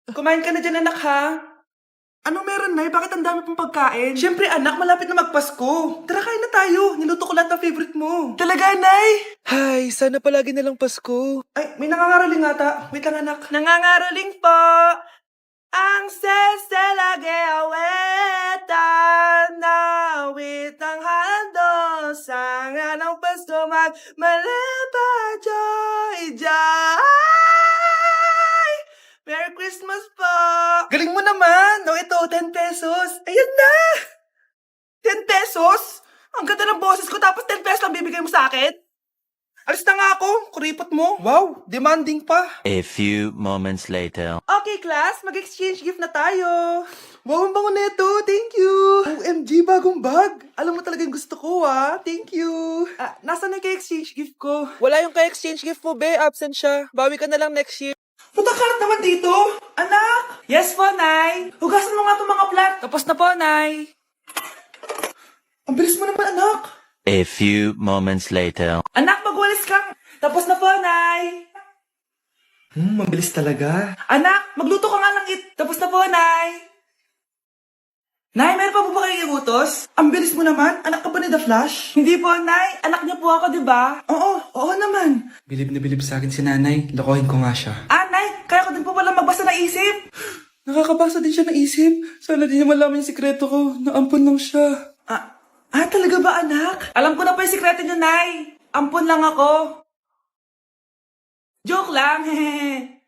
Kumain ka na dyan, anak, ha? Anong meron, Nay? Bakit ang dami pong pagkain? Siyempre, anak, malapit na magpasko. Tara, kain na tayo. Niluto ko lahat ng favorite mo. Talaga, Nay? Hay, sana palagi na lang Pasko. Ay, may nangangaraling ata. Wait lang, anak. Nangangaraling po. Ang seselage awetan na witang hando sa nga ng Pasko magmalapa joy joy. Merry Christmas po! Galing mo naman! No, ito, 10 pesos. Ayan na! 10 pesos? Ang ganda ng boses ko tapos 10 pesos lang bibigay mo sa akin? Alis na nga ako, kuripot mo. Wow, demanding pa. A few moments later. Okay, class, mag-exchange gift na tayo. Wow, ang bango neto. Thank you. OMG, bagong bag. Alam mo talaga yung gusto ko, ah. Thank you. Nasaan na yung exchange gift ko? Wala yung ka-exchange gift mo, be. Absent siya. Bawi ka na lang next year. Natakalat naman dito. Anak! Yes po, Nay. Hugasan mo nga itong mga plat. Tapos na po, Nay. Ang bilis mo naman, anak. A few moments later. Anak, magwalis ka. Tapos na po, Nay. Mabilis talaga. Anak, magluto ka nga lang Tapos na po, Nay. Nay, meron pa po ba kayong iutos? Ang bilis mo naman. Anak ka ba ni The Flash? Hindi po, Nay. Anak niyo po ako, di ba? Oo naman. Bilib na bilib sa akin si Nanay. Lokohin ko nga siya. Nay, kaya ko din po pala magbasa ng isip. Nakakabasa din siya ng isip. Sana din niya malaman yung sikreto ko. Naampon lang siya. Talaga ba, anak? Alam ko na po yung sikreto niyo, Nay. Ampon lang ako. Joke lang, hehe.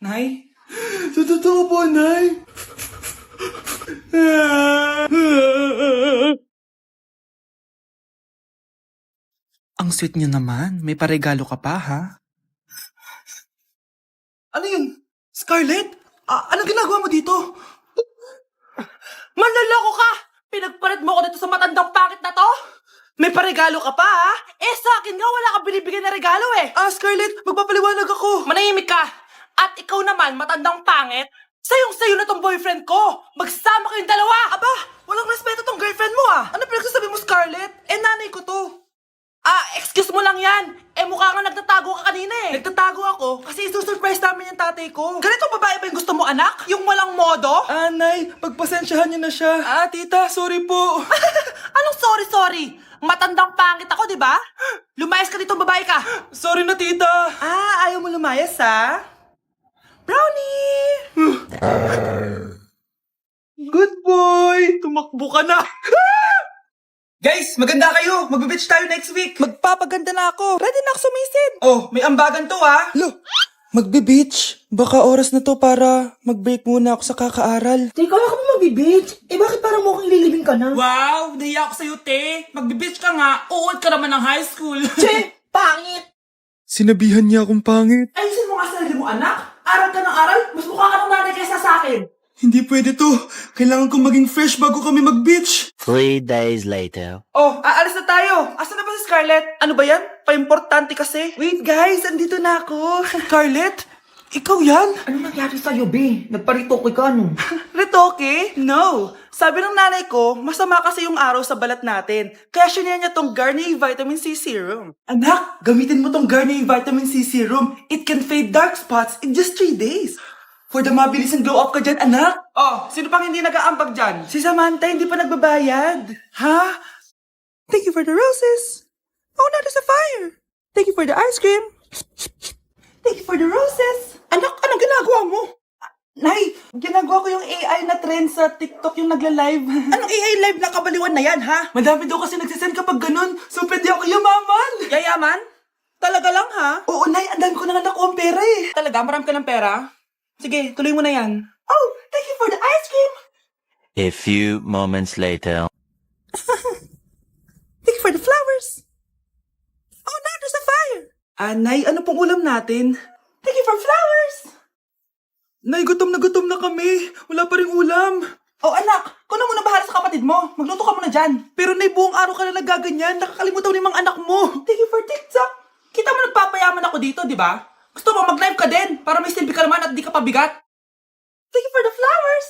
Nay? Sa totoo po, Nay. Ang sweet niyo naman. May paregalo ka pa, ha? Ano yun? Scarlett? Anong ginagawa mo dito? Manloloko ka! Pinagpalit mo ko dito sa matandang pangit na to? May paregalo ka pa, ha? Sa akin nga, wala ka binibigyan na regalo, eh. Scarlett, magpapaliwanag ako. Manahimik ka. At ikaw naman, matandang pangit, sayong-sayo na tong boyfriend ko. Magsama kayong dalawa. Aba, walang respeto tong girlfriend mo, ah. Ano pinagsasabi mo, Scarlett? Nanay ko to. Excuse mo lang yan. Mukha nga nagtatago ka kanina, eh. Nagtatago ako kasi isusurprise namin yung tatay ko. Ganito babae ba yung gusto mo, anak? Yung walang modo? Nay, pagpasensyahan niyo na siya. Tita, sorry po. Anong sorry? Matandang pangit ako, di ba? Lumayas ka dito, babae ka. Sorry na, tita. Ayaw mo lumayas, ha? Brownie! Good boy! Tumakbo ka na. Guys, maganda kayo. Magbe-beach tayo next week. Magpapaganda na ako. Ready na ako sumisid. May ambagan to, ha? Lo, magbe-beach? Baka oras na to para mag-break muna ako sa kakaaral. Teka, ka mo mag-beach? Bakit parang mukhang ililibing ka na? Wow, nahiya ako sa'yo, te. Magbe-beach ka nga. Uod ka naman ng high school. Che, pangit! Sinabihan niya akong pangit. Ayusin mo nga sarili mo, anak. Aral ka ng aral. Mas mukha ka ng nanay kaysa sa akin. Hindi pwede to. Kailangan kong maging fresh bago kami mag-beach. 3 days later. Aalis na tayo. Asan na ba si Scarlett? Ano ba yan? Pa-importante kasi. Wait, guys. Andito na ako. Scarlett? Ikaw yan? Ano nangyari sa'yo, be? Nagparitoke ka, no? Retoke? No. Sabi ng nanay ko, masama kasi yung araw sa balat natin. Kaya sinaya niya tong Garnier Vitamin C Serum. Anak, gamitin mo tong Garnier Vitamin C Serum. It can fade dark spots in just 3 days. For the mabilis and glow up ka dyan, anak. Sino pang hindi nag-aambag dyan? Si Samantha hindi pa nagbabayad. Ha? Thank you for the roses. Oh, not as a fire. Thank you for the ice cream. Thank you for the roses. Anak, anong ginagawa mo? Nay, ginagawa ko yung AI na trend sa TikTok yung nagla-live. Anong AI live na kabaliwan na yan, ha? Madami daw kasi nagsisend kapag ganun. So, pwede ako yayaman. Yayaman? Talaga lang, ha? Oo, Nay, ang dami ko na nga nakuha ang pera, eh. Talaga? Marami ka ng pera? Sige, tuloy mo na yan. Oh, thank you for the ice cream. A few moments later. Thank you for the flowers. Oh, now there's a fire. Nay, ano pong ulam natin? Thank you for flowers. Nay, gutom na kami. Wala pa rin ulam. Anak, kung na muna bahala sa kapatid mo. Magluto ka muna dyan. Pero Nay, buong araw ka na nagaganyan. Nakakalimutan ni mga anak mo. Thank you for TikTok. Kita mo nagpapayaman ako dito, di ba? Gusto mo mag-live ka din para may silbi ka naman at di ka pabigat. Thank you for the flowers.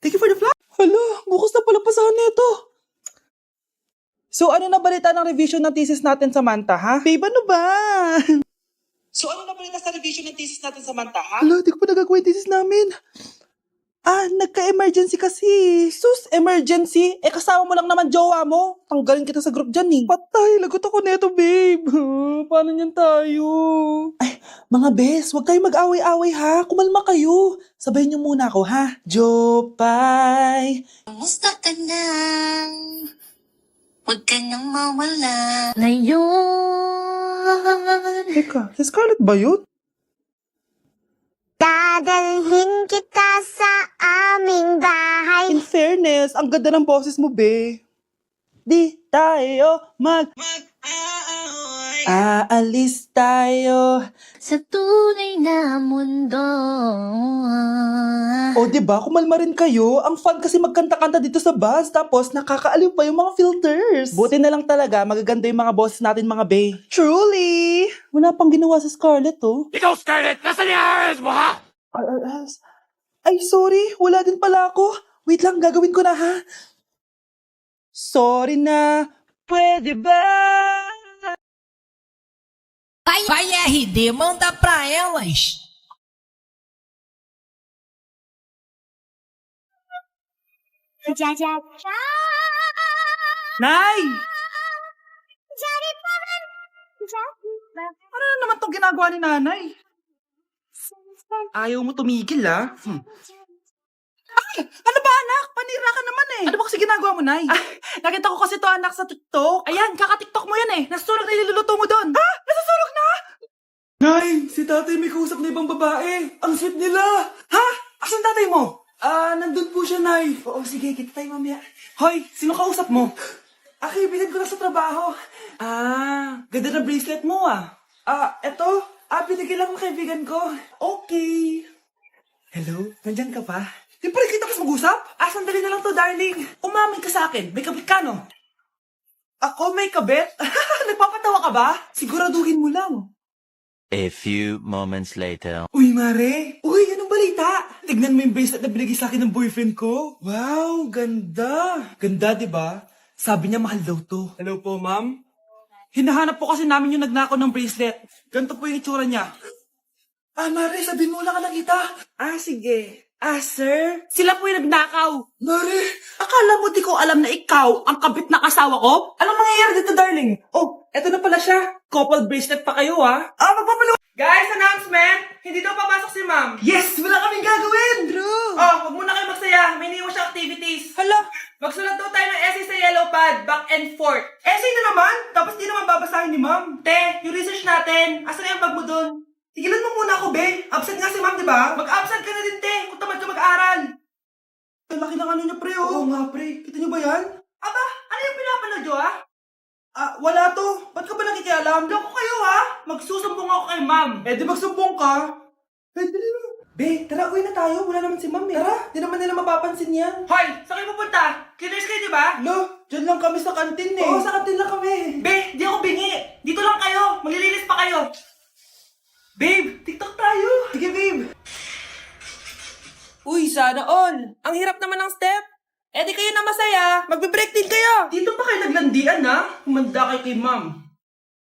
Thank you for the flowers. Hala, bukas na pala pasahan nito. So ano na balita ng revision ng thesis natin, Samantha, ha? Babe, ano ba? So ano na balita sa revision ng thesis natin, Samantha, ha? Hala, di ko pa nagagawa yung thesis namin. Nagka-emergency kasi. Sus, emergency? Kasama mo lang naman jowa mo. Tanggalin kita sa group dyan eh. Patay, lagot ako neto, babe. Paano niyan tayo? Ay, mga bes, huwag kayo mag-away-away ha. Kumalma kayo. Sabayin niyo muna ako ha. Jopay. Kumusta ka na? Huwag ka nang mawala. Ngayon, Teka, si Scarlett ba yun? dadalhin kita sa aming bahay. In fairness, ang ganda ng boses mo, be. Di tayo aalis tayo. Sa tunay na mundo. O, diba? Kumalma rin kayo. Ang fun kasi magkanta-kanta dito sa bus. Tapos, nakakaaliw pa yung mga filters. Buti na lang talaga, magaganda yung mga boses natin, mga bae. Truly! Wala pang ginawa sa Scarlett, oh. Ikaw, Scarlett! Nasaan yung RS mo, ha? Ay, sorry. Wala din pala ako. Wait lang, gagawin ko na, ha? Sorry na. Pwede ba? Vai RD, manda pra elas. Nay! Ano na naman tong ginagawa ni nanay? Ayaw mo tumigil, ah. Ay! Ano ba, anak? Panira ka naman eh. Ano ba kasi ginagawa mo, Nay? Nakita ko kasi to, anak, sa TikTok. Ayan, kaka-TikTok mo yan eh. Nasusunog na iluluto mo doon. Ha? Nasusunog na? Nay, si tatay may kausap na ibang babae. Ang sweet nila. Ha? Asan tatay mo? Nandun po siya, Nay. Oo, sige, kita tayo mamaya. Hoy, sino kausap mo? Kaibigan ko na sa trabaho. Ganda na bracelet mo, ah. Eto. Binigyan lang ng kaibigan ko. Okay. Hello? Nandyan ka pa? Di pa rin kita mas mag-usap? Sandali na lang to, darling. Umamin ka sa akin. May kabit ka, no? Ako may kabit? Nagpapatawa ka ba? Siguraduhin mo lang. A few moments later. Uy, Mare! Uy, anong balita? Tignan mo yung bracelet na binigay sa akin ng boyfriend ko. Wow, ganda. Ganda, di ba? Sabi niya mahal daw to. Hello po, ma'am. Hinahanap po kasi namin yung nagnakaw ng bracelet. Ganito po yung itsura niya. Mare, sabihin mo lang ka nakita. Sige. Sir? Sila po yung nagnakaw. Mare, akala mo di ko alam na ikaw ang kabit na asawa ko? Anong mangyayari dito, darling? Oh, eto na pala siya. Couple bracelet pa kayo, ha? Magpapalo. Guys, announcement! Hindi daw papasok si ma'am. Yes! Wala kaming gagawin! True! Huwag muna kayo magsaya. May iniwan siya activities. Hala! Magsulat daw tayo ng essay sa yellow pad, back and forth. Essay na naman? Tapos di naman babasahin ni ma'am. Te, yung research natin. Asan na yung bag mo dun? Tigilan mo muna ako, be. Absent nga si ma'am, di ba? Mag-absent ka na din, te. Kung tamad ka mag-aaral. Ang laki ng ano niya, pre, oh. Oo nga, pre. Kita niyo ba yan? Aba, ano yung pinapanood nyo, ha? Wala to. Ba't ka ba nakikialam? Loko kayo, ha? Magsusumbong ako kay ma'am. Di magsumbong ka. Dali na. Be, tara, uwi na tayo. Wala naman si ma'am, eh. Tara, di naman nila mapapansin yan. Hoy, saan kayo pupunta? Cleaners kayo, di ba? Lo, dyan lang kami sa kantin, eh. Oo, sa kantin lang kami. Be, di ako bingi. Dito lang kayo. Maglilinis pa kayo. Babe, TikTok tayo. Sige, babe. Uy, sana all. Ang hirap naman ng step. Di kayo na masaya. Magbe-break din kayo. Dito pa kayo naglandian, ha? Humanda kayo kay ma'am.